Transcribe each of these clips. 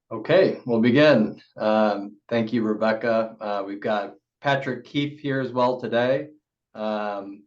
Okay, we'll begin. Thank you, Rebecca. We've got Patrick Keefe here as well today. Um,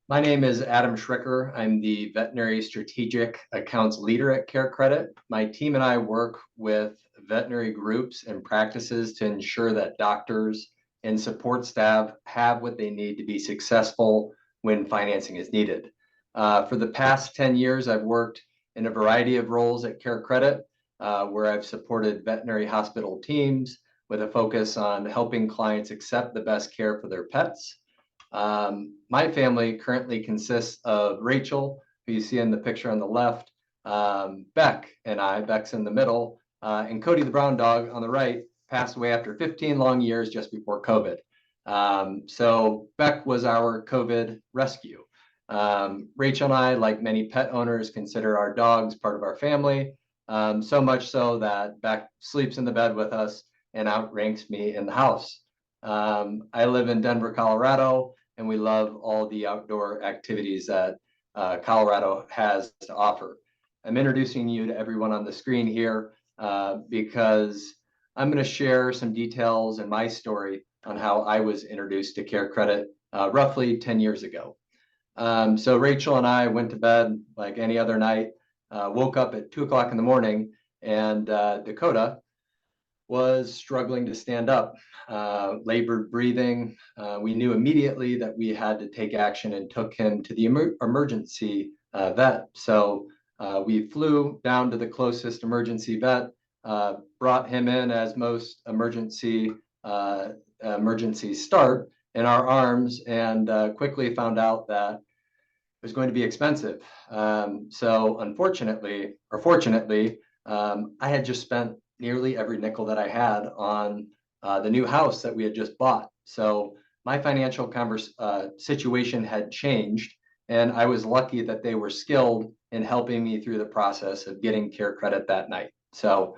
my name is Adam Schricker. I'm the Veterinary Strategic Accounts Leader at CareCredit. My team and I work with veterinary groups and practices to ensure that doctors and support staff have what they need to be successful when financing is needed. For the past 10 years, I've worked in a variety of roles at CareCredit, where I've supported veterinary hospital teams with a focus on helping clients accept the best care for their pets. My family currently consists of Rachel, who you see in the picture on the left, Beck and I, Beck's in the middle, and Cody the brown dog on the right passed away after 15 long years just before COVID. So Beck was our COVID rescue. Rachel and I, like many pet owners, consider our dogs part of our family, so much so that Beck sleeps in the bed with us and outranks me in the house. I live in Denver, Colorado, and we love all the outdoor activities that Colorado has to offer. I'm introducing you to everyone on the screen here because I'm going to share some details in my story on how I was introduced to CareCredit roughly 10 years ago. So Rachel and I went to bed like any other night, woke up at 2 o'clock in the morning, and Dakota was struggling to stand up, labored breathing. We knew immediately that we had to take action and took him to the emergency vet. So we flew down to the closest emergency vet, brought him in as most emergencies start in our arms, and quickly found out that it was going to be expensive. So unfortunately, or fortunately, I had just spent nearly every nickel that I had on the new house that we had just bought. So my financial situation had changed, and I was lucky that they were skilled in helping me through the process of getting CareCredit that night. So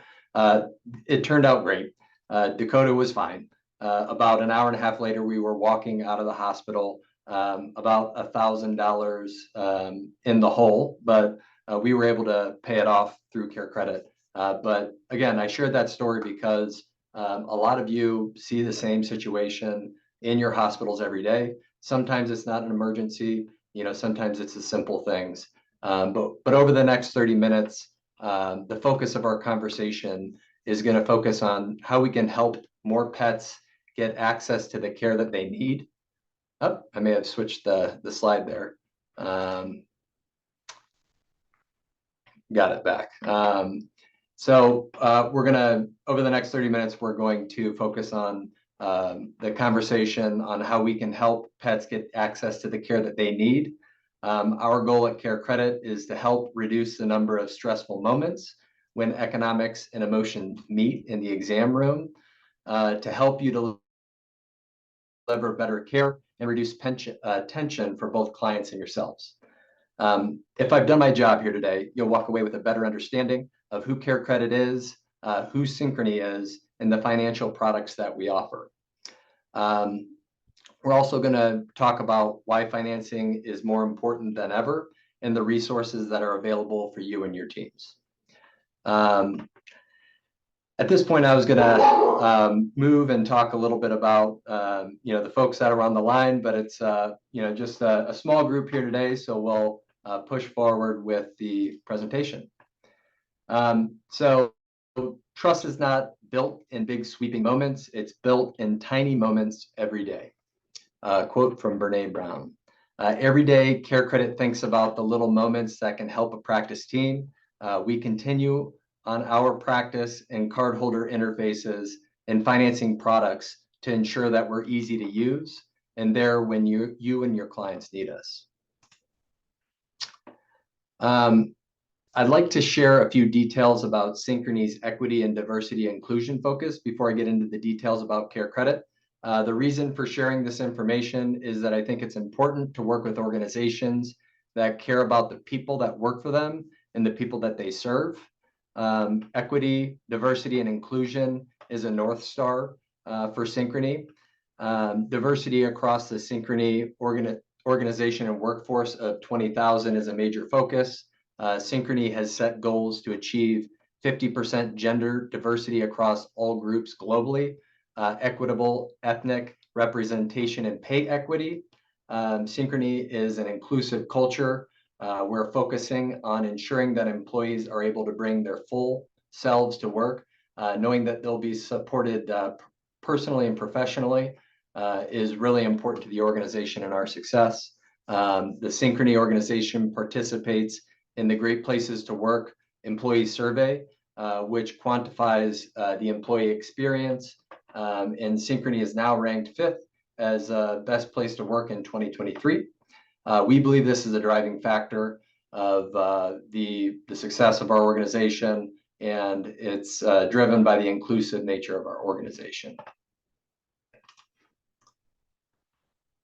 it turned out great. Dakota was fine. About an hour and a half later, we were walking out of the hospital, about $1,000 in the hole, but we were able to pay it off through CareCredit. But again, I shared that story because a lot of you see the same situation in your hospitals every day. Sometimes it's not an emergency, sometimes it's the simple things. But over the next 30 minutes, the focus of our conversation is going to focus on how we can help more pets get access to the care that they need. Oh, I may have switched the slide there. Got it back. So we're going to, over the next 30 minutes, we're going to focus on the conversation on how we can help pets get access to the care that they need. Our goal at CareCredit is to help reduce the number of stressful moments when economics and emotion meet in the exam room, to help you deliver better care and reduce tension for both clients and yourselves. If I've done my job here today, you'll walk away with a better understanding of who CareCredit is, who Synchrony is, and the financial products that we offer. We're also going to talk about why financing is more important than ever and the resources that are available for you and your teams. At this point, I was going to move and talk a little bit about the folks that are on the line, but it's just a small group here today, so we'll push forward with the presentation. So trust is not built in big sweeping moments. It's built in tiny moments every day. Quote from Brene Brown. Every day, CareCredit thinks about the little moments that can help a practice team. We continue on our practice and cardholder interfaces and financing products to ensure that we're easy to use and there when you and your clients need us. I'd like to share a few details about Synchrony's equity and diversity inclusion focus before I get into the details about CareCredit. The reason for sharing this information is that I think it's important to work with organizations that care about the people that work for them and the people that they serve. Equity, diversity, and inclusion is a North Star for Synchrony. Diversity across the Synchrony organization and workforce of 20,000 is a major focus. Synchrony has set goals to achieve 50% gender diversity across all groups globally, equitable ethnic representation and pay equity. Synchrony is an inclusive culture. We're focusing on ensuring that employees are able to bring their full selves to work, knowing that they'll be supported personally and professionally is really important to the organization and our success. The Synchrony organization participates in the Great Places to Work employee survey, which quantifies the employee experience. And Synchrony is now ranked 5th as best place to work in 2023. We believe this is a driving factor of the success of our organization, and it's driven by the inclusive nature of our organization.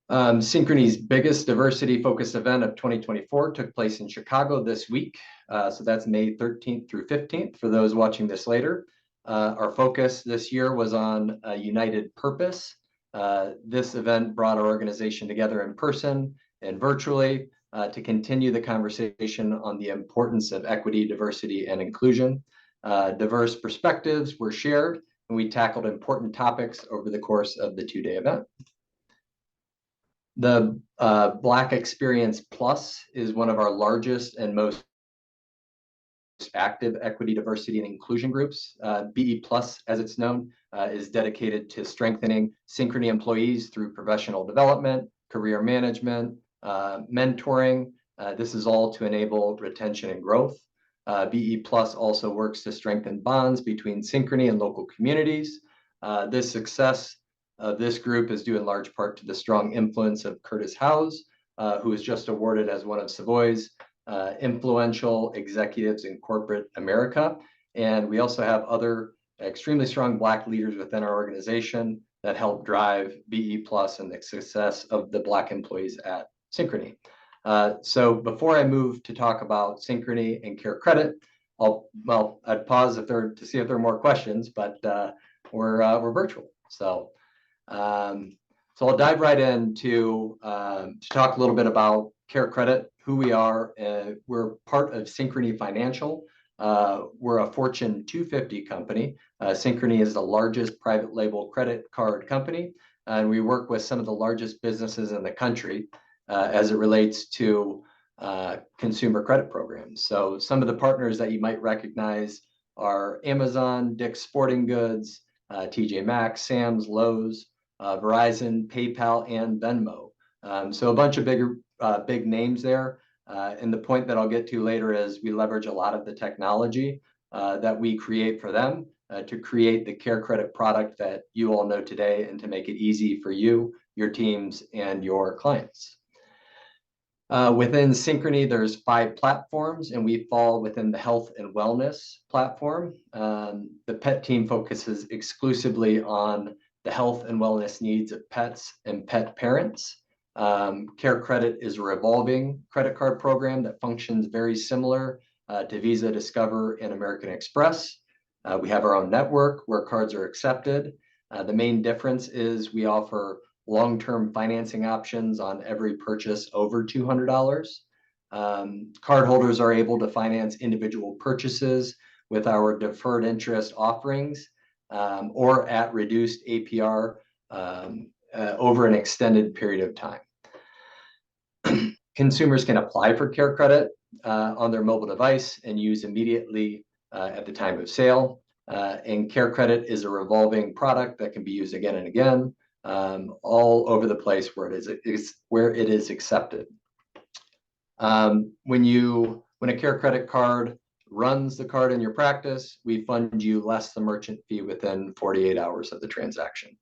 Synchrony's biggest diversity-focused event of 2024 took place in Chicago this week. So that's May 13th through 15th for those watching this later. Our focus this year was on a united purpose. This event brought our organization together in person and virtually to continue the conversation on the importance of equity, diversity, and inclusion. Diverse perspectives were shared, and we tackled important topics over the course of the 2-day event. The Black Experience Plus is one of our largest and most active equity, diversity, and inclusion groups. BE Plus, as it's known, is dedicated to strengthening Synchrony employees through professional development, career management, mentoring. This is all to enable retention and growth. BE Plus also works to strengthen bonds between Synchrony and local communities. This success of this group is due in large part to the strong influence of Curtis Howes, who was just awarded as one of Savoy's influential executives in corporate America. And we also have other extremely strong Black leaders within our organization that help drive BE Plus and the success of the Black employees at Synchrony. So before I move to talk about Synchrony and CareCredit, I'd pause to see if there are more questions, but we're virtual. So I'll dive right in to talk a little bit about CareCredit, who we are. We're part of Synchrony Financial. We're a Fortune 250 company. Synchrony is the largest private label credit card company, and we work with some of the largest businesses in the country as it relates to consumer credit programs. So some of the partners that you might recognize are Amazon, Dick's Sporting Goods, TJ Maxx, Sam's, Lowe's, Verizon, PayPal, and Venmo. So a bunch of big names there. And the point that I'll get to later is we leverage a lot of the technology that we create for them to create the CareCredit product that you all know today and to make it easy for you, your teams, and your clients. Within Synchrony, there's 5 platforms, and we fall within the health and wellness platform. The pet team focuses exclusively on the health and wellness needs of pets and pet parents. CareCredit is a revolving credit card program that functions very similar to Visa, Discover, and American Express. We have our own network where cards are accepted. The main difference is we offer long-term financing options on every purchase over $200. Cardholders are able to finance individual purchases with our deferred interest offerings or at reduced APR over an extended period of time. Consumers can apply for CareCredit on their mobile device and use immediately at the time of sale. And CareCredit is a revolving product that can be used again and again all over the place where it is accepted. When a CareCredit card runs the card in your practice, we fund you less the merchant fee within 48 hours of the transaction.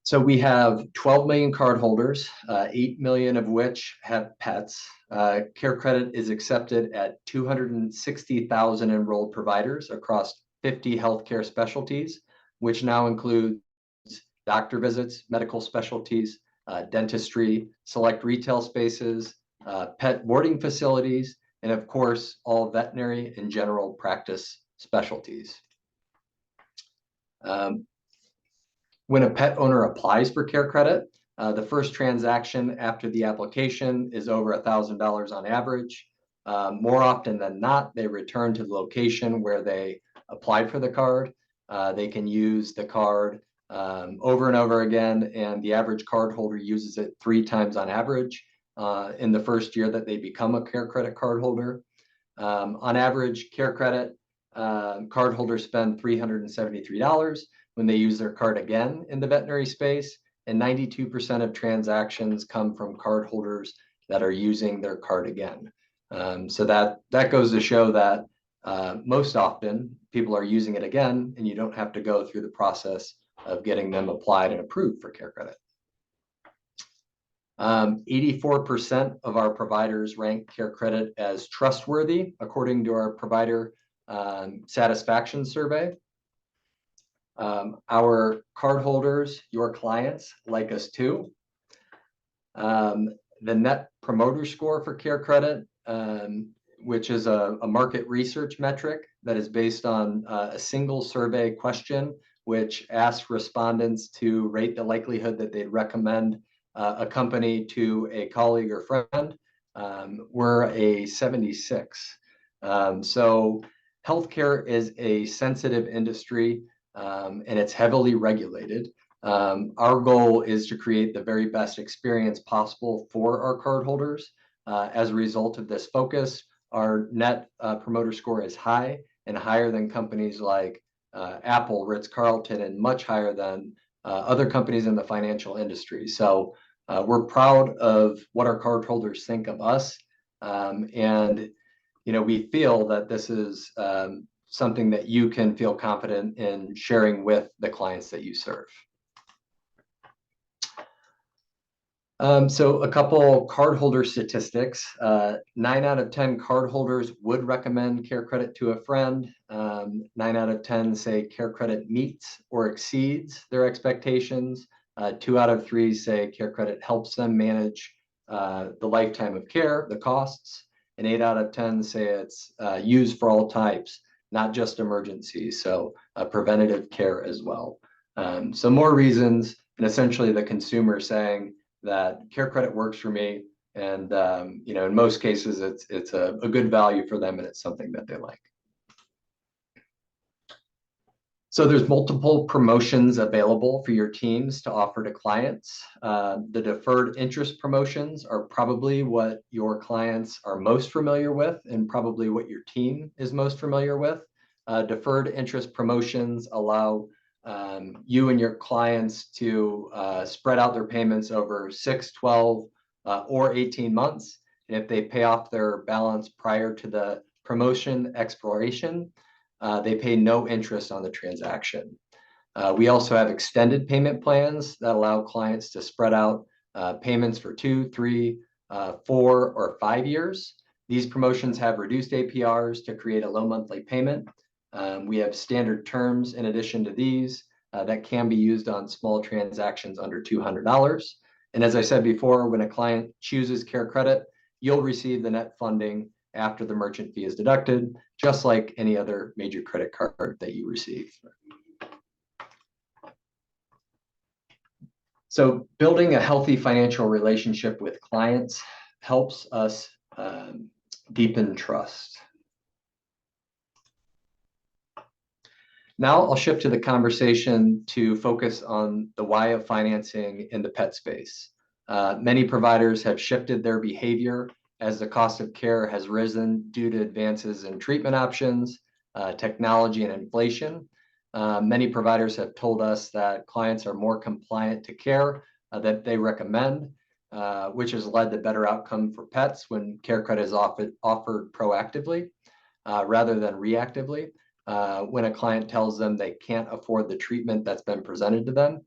So we have 12 million cardholders, 8 million of which have pets. CareCredit is accepted at 260,000 enrolled providers across 50 healthcare specialties, which now includes doctor visits, medical specialties, dentistry, select retail spaces, pet boarding facilities, and of course, all veterinary and general practice specialties. When a pet owner applies for CareCredit, the first transaction after the application is over $1,000 on average. More often than not, they return to the location where they applied for the card. They can use the card over and over again, and the average cardholder uses it 3 times on average in the first year that they become a CareCredit cardholder. On average, CareCredit cardholders spend $373 when they use their card again in the veterinary space, and 92% of transactions come from cardholders that are using their card again. So that goes to show that most often people are using it again, and you don't have to go through the process of getting them applied and approved for CareCredit. 84% of our providers rank CareCredit as trustworthy, according to our provider satisfaction survey. Our cardholders, your clients, like us too. The Net Promoter Score for CareCredit, which is a market research metric that is based on a single survey question, which asks respondents to rate the likelihood that they'd recommend a company to a colleague or friend. We're a 76. So healthcare is a sensitive industry, and it's heavily regulated. Our goal is to create the very best experience possible for our cardholders. As a result of this focus, our net promoter score is high and higher than companies like Apple, Ritz-Carlton, and much higher than other companies in the financial industry. So we're proud of what our cardholders think of us. And we feel that this is something that you can feel confident in sharing with the clients that you serve. So a couple cardholder statistics. 9 out of 10 cardholders would recommend CareCredit to a friend. 9 out of 10 say CareCredit meets or exceeds their expectations. 2 out of 3 say CareCredit helps them manage the lifetime of care, the costs. And 8 out of 10 say it's used for all types, not just emergencies, so preventative care as well. So more reasons, and essentially the consumer saying that CareCredit works for me, and in most cases it's a good value for them, and it's something that they like. So there's multiple promotions available for your teams to offer to clients. The deferred interest promotions are probably what your clients are most familiar with, and probably what your team is most familiar with. Deferred interest promotions allow you and your clients to spread out their payments over 6, 12, or 18 months. And if they pay off their balance prior to the promotion expiration, they pay no interest on the transaction. We also have extended payment plans that allow clients to spread out payments for 2, 3, 4, or 5 years. These promotions have reduced APRs to create a low monthly payment. We have standard terms in addition to these that can be used on small transactions under $200. And as I said before, when a client chooses CareCredit, you'll receive the net funding after the merchant fee is deducted, just like any other major credit card that you receive. So building a healthy financial relationship with clients helps us deepen trust. Now I'll shift to the conversation to focus on the why of financing in the pet space. Many providers have shifted their behavior as the cost of care has risen due to advances in treatment options, technology, and inflation. Many providers have told us that clients are more compliant to care that they recommend, which has led to better outcome for pets when CareCredit is offered proactively rather than reactively. When a client tells them they can't afford the treatment that's been presented to them.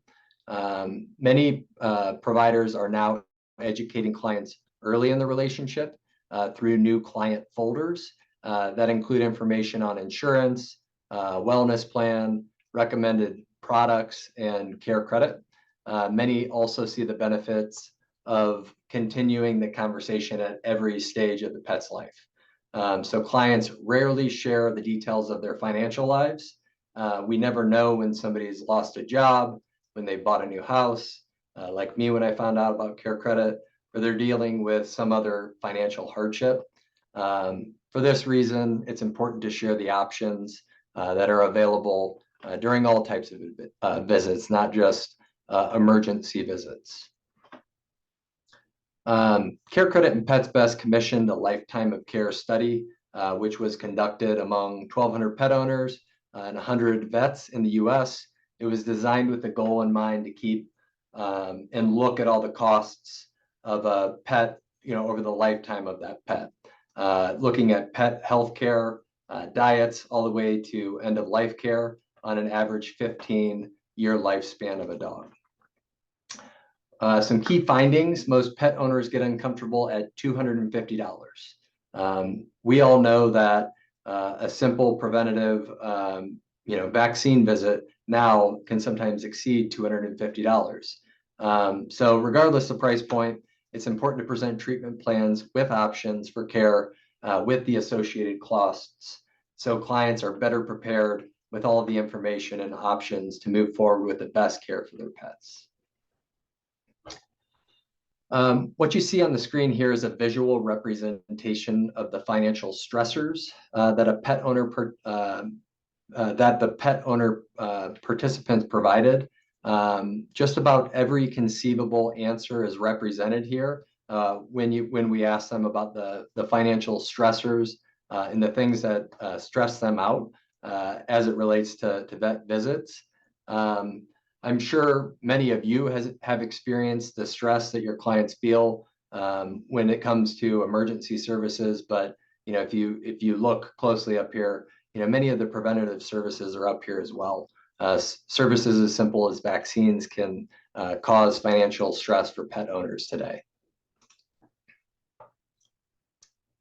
Many providers are now educating clients early in the relationship through new client folders that include information on insurance, wellness plan, recommended products, and CareCredit. Many also see the benefits of continuing the conversation at every stage of the pet's life. So clients rarely share the details of their financial lives. We never know when somebody's lost a job, when they bought a new house, like me when I found out about CareCredit, or they're dealing with some other financial hardship. For this reason, it's important to share the options that are available during all types of visits, not just emergency visits. CareCredit and Pets Best commissioned a lifetime of care study, which was conducted among 1,200 pet owners and 100 vets in the U.S. It was designed with the goal in mind to keep and look at all the costs of a pet, over the lifetime of that pet, looking at pet health care, diets, all the way to end of life care on an average 15-year lifespan of a dog. Some key findings: most pet owners get uncomfortable at $250. We all know that a simple preventative, vaccine visit now can sometimes exceed $250. So regardless of price point, it's important to present treatment plans with options for care with the associated costs, so clients are better prepared with all of the information and options to move forward with the best care for their pets. What you see on the screen here is a visual representation of the financial stressors that the pet owner participants provided. Just about every conceivable answer is represented here when we ask them about the financial stressors and the things that stress them out as it relates to vet visits. I'm sure many of you have experienced the stress that your clients feel when it comes to emergency services. But if you look closely up here, many of the preventative services are up here as well. Services as simple as vaccines can cause financial stress for pet owners today.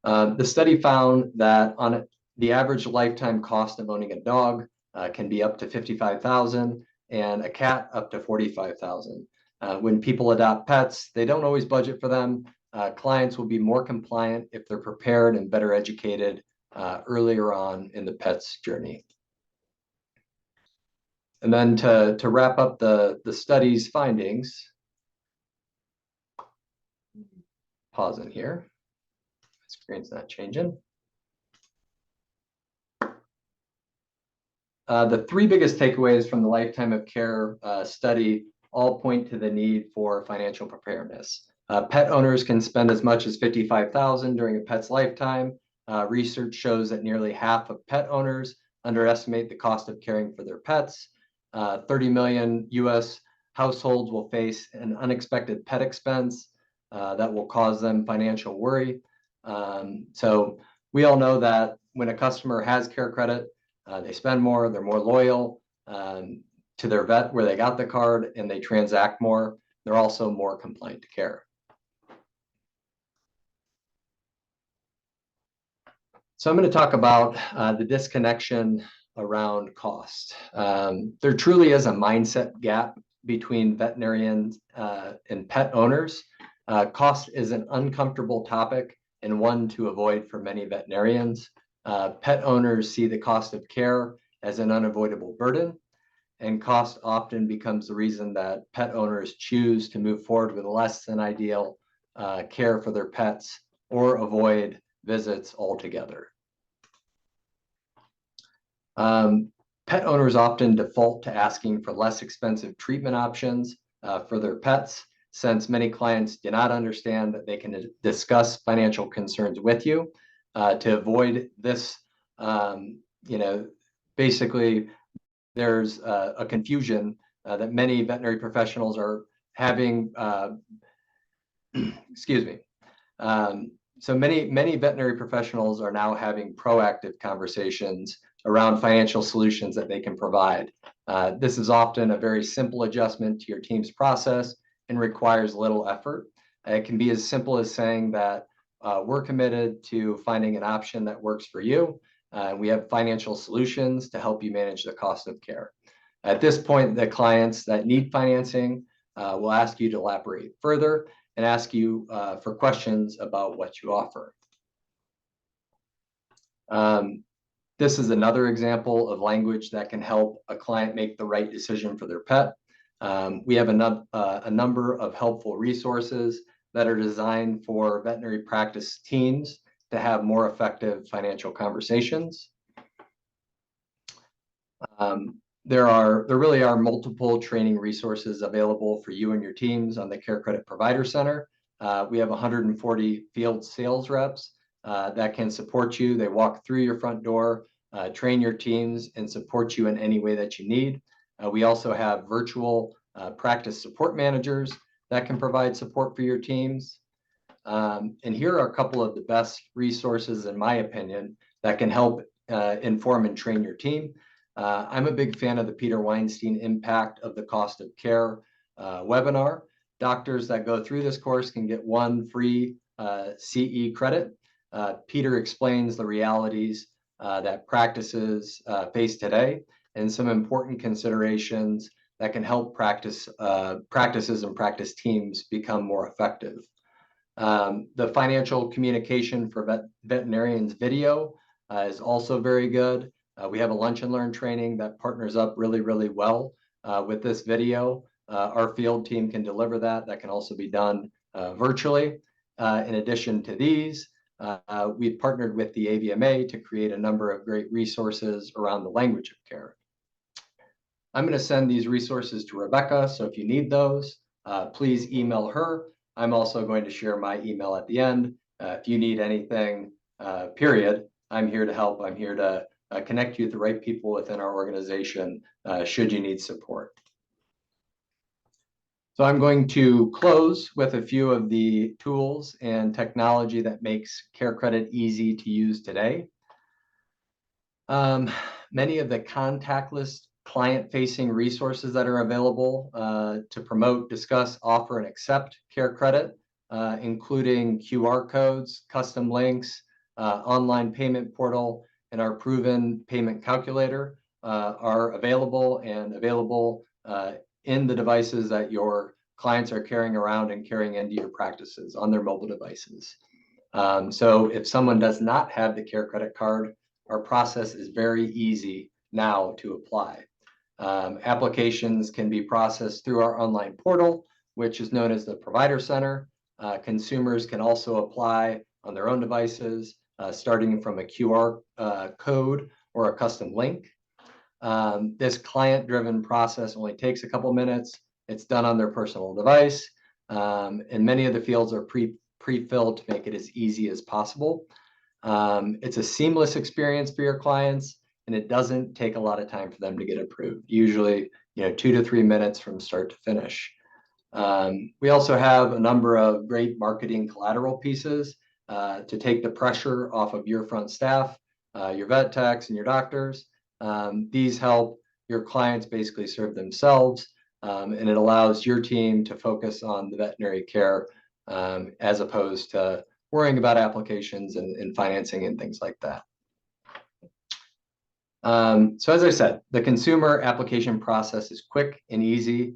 The study found that on the average lifetime cost of owning a dog can be up to $55,000. And a cat up to $45,000. When people adopt pets, they don't always budget for them. Clients will be more compliant if they're prepared and better educated earlier on in the pet's journey. And then to wrap up the study's findings, pause in here. My screen's not changing. The three biggest takeaways from the Lifetime of Care study all point to the need for financial preparedness. Pet owners can spend as much as $55,000 during a pet's lifetime. Research shows that nearly half of pet owners underestimate the cost of caring for their pets. 30 million U.S. households will face an unexpected pet expense that will cause them financial worry. So we all know that when a customer has CareCredit, they spend more, they're more loyal to their vet where they got the card, and they transact more. They're also more compliant to care. So I'm going to talk about the disconnection around cost. There truly is a mindset gap between veterinarians and pet owners. Cost is an uncomfortable topic and one to avoid for many veterinarians. Pet owners see the cost of care as an unavoidable burden, and cost often becomes the reason that pet owners choose to move forward with less than ideal care for their pets or avoid visits altogether. Pet owners often default to asking for less expensive treatment options for their pets, since many clients do not understand that they can discuss financial concerns with you. To avoid this, basically there's a confusion that many veterinary professionals are having. Excuse me. So many veterinary professionals are now having proactive conversations around financial solutions that they can provide. This is often a very simple adjustment to your team's process and requires little effort. It can be as simple as saying that we're committed to finding an option that works for you. We have financial solutions to help you manage the cost of care. At this point, the clients that need financing will ask you to elaborate further and ask you for questions about what you offer. This is another example of language that can help a client make the right decision for their pet. We have a number of helpful resources that are designed for veterinary practice teams to have more effective financial conversations. There really are multiple training resources available for you and your teams on the CareCredit Provider Center. We have 140 field sales reps that can support you. They walk through your front door, train your teams, and support you in any way that you need. We also have virtual practice support managers that can provide support for your teams. And here are a couple of the best resources, in my opinion, that can help inform and train your team. I'm a big fan of the Peter Weinstein Impact of the Cost of Care webinar. Doctors that go through this course can get one free CE credit. Peter explains the realities that practices face today and some important considerations that can help practices and practice teams become more effective. The financial communication for veterinarians video is also very good. We have a lunch and learn training that partners up really, really well with this video. Our field team can deliver that. That can also be done virtually. In addition to these, we've partnered with the AVMA to create a number of great resources around the language of care. I'm going to send these resources to Rebecca, so if you need those, please email her. I'm also going to share my email at the end. If you need anything, period, I'm here to help. I'm here to connect you with the right people within our organization should you need support. So I'm going to close with a few of the tools and technology that makes CareCredit easy to use today. Many of the contactless client-facing resources that are available to promote, discuss, offer, and accept CareCredit, including QR codes, custom links, online payment portal, and our proven payment calculator are available in the devices that your clients are carrying around and carrying into your practices on their mobile devices. So if someone does not have the CareCredit card, our process is very easy now to apply. Applications can be processed through our online portal, which is known as the Provider Center. Consumers can also apply on their own devices, starting from a QR code or a custom link. This client-driven process only takes a couple minutes. It's done on their personal device, and many of the fields are pre-filled to make it as easy as possible. It's a seamless experience for your clients, and it doesn't take a lot of time for them to get approved. Usually, 2 to 3 minutes from start to finish. We also have a number of great marketing collateral pieces to take the pressure off of your front staff, your vet techs, and your doctors. These help your clients basically serve themselves, and it allows your team to focus on the veterinary care as opposed to worrying about applications and financing and things like that. So as I said, the consumer application process is quick and easy.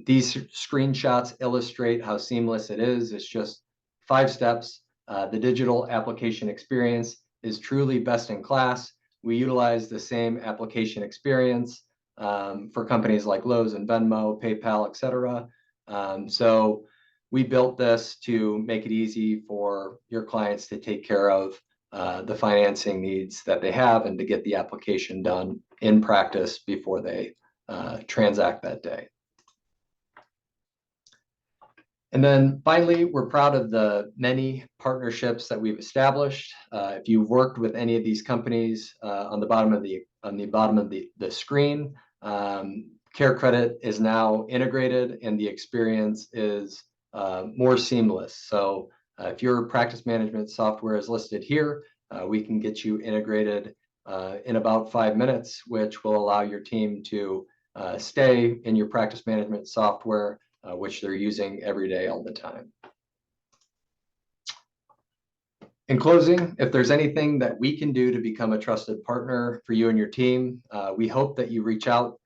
These screenshots illustrate how seamless it is. It's just 5 steps. The digital application experience is truly best in class. We utilize the same application experience for companies like Lowe's and Venmo, PayPal, etc. So we built this to make it easy for your clients to take care of the financing needs that they have and to get the application done in practice before they transact that day. And then finally, we're proud of the many partnerships that we've established. If you've worked with any of these companies, on the bottom of the screen, CareCredit is now integrated and the experience is more seamless. So if your practice management software is listed here, we can get you integrated in about 5 minutes, which will allow your team to stay in your practice management software, which they're using every day, all the time. In closing, if there's anything that we can do to become a trusted partner for you and your team, we hope that you reach out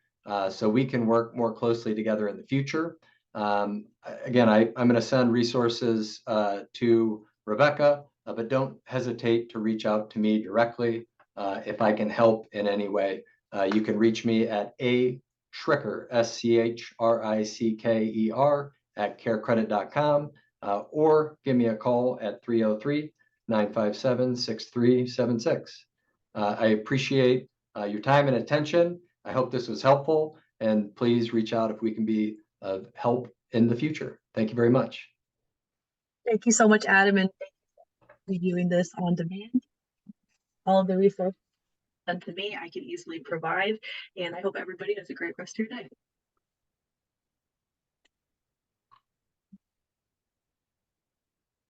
so we can work more closely together in the future. Again, I'm going to send resources to Rebecca, but don't hesitate to reach out to me directly if I can help in any way. You can reach me at Schricker, SCHRICKER @carecredit.com, or give me a call at 303 957-6376. I appreciate your time and attention. I hope this was helpful, and please reach out if we can be of help in the future. Thank you very much. Thank you so much, Adam, and thank you for reviewing this on demand. All of the resources sent to me, I can easily provide, and I hope everybody has a great rest of your day.